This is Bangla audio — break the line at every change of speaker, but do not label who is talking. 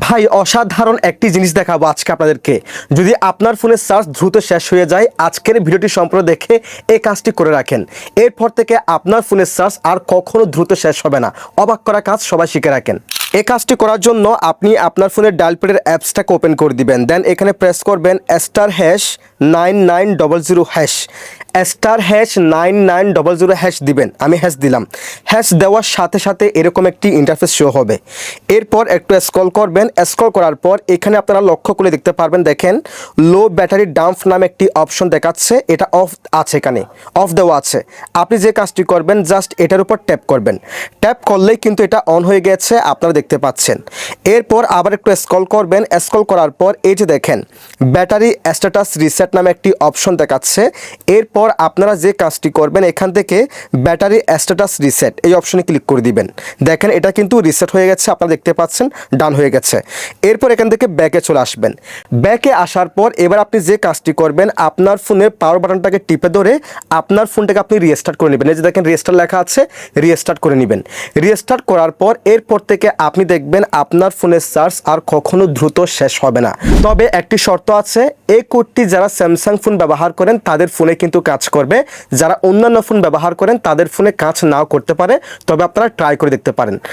ভাই অসাধারণ একটি জিনিস দেখাবো আজকে আপনাদেরকে। যদি আপনার ফোনের চার্জ দ্রুত শেষ হয়ে যায়, আজকের ভিডিওটি সম্পূর্ণ দেখে এই কাজটি করে রাখেন। এরপর থেকে আপনার ফোনের চার্জ আর কখনো দ্রুত শেষ হবে না। অবাক করা কাজ, সবাই শিখে রাখেন। এই কাজটি করার জন্য আপনি আপনার ফোনের ডায়াল প্যাডের অ্যাপসটাকে ওপেন করে দিবেন। দেন এখানে প্রেস করবেন *9900# *9900# দিবেন। আমি হ্যাশ দিলাম। হ্যাশ দেওয়ার সাথে সাথে এরকম একটি ইন্টারফেস শো হবে। এরপর একটু স্ক্রল করবেন। স্ক্রল করার পর এখানে আপনারা লক্ষ্য করে দেখতে পারবেন, দেখেন লো ব্যাটারি ডাম্প নামে একটি অপশন দেখাচ্ছে। এটা অফ আছে, এখানে অফ দেওয়া আছে। আপনি যে কাজটি করবেন, জাস্ট এটার উপর ট্যাপ করবেন। ট্যাপ করলেই কিন্তু এটা অন হয়ে গেছে, আপনারা দেখতে পাচ্ছেন। এরপর আবার একটু স্ক্রল করবেন। স্ক্রল করার পর এই যে দেখেন ব্যাটারি স্ট্যাটাস রিসেট নামে একটি অপশন দেখাচ্ছে। এরপর আপনারা যে কাজটি করবেন, এখান থেকে ব্যাটারি স্ট্যাটাস রিসেট এই অপশনে ক্লিক করে দিবেন। দেখেন এটা কিন্তু রিসেট হয়ে গেছে, আপনারা দেখতে পাচ্ছেন ডান হয়ে গেছে। এরপর এখান থেকে ব্যাকে চলে আসবেন। ব্যাকে আসার পর এবার আপনি যে কাজটি করবেন, আপনার ফোনের পাওয়ার বাটনটাকে টিপে ধরে আপনার ফোনটাকে আপনি রিস্টার্ট করে নেবেন। এই যে দেখেন রিস্টার্ট লেখা আছে, রিস্টার্ট করে নেবেন। রিস্টার্ট করার পর এরপর থেকে আপনি দেখবেন আপনার ফোনের চার্জ আর কখনো দ্রুত শেষ হবে না। তবে একটি শর্ত আছে, এই কোডটি যারা স্যামসাং ফোন ব্যবহার করেন তাদের ফোনে কিন্তু কাজ করবে। যারা অন্যান্য ফোন ব্যবহার করেন তাদের ফোনে কাজ নাও করতে পারে, তবে আপনারা ট্রাই করে দেখতে পারেন।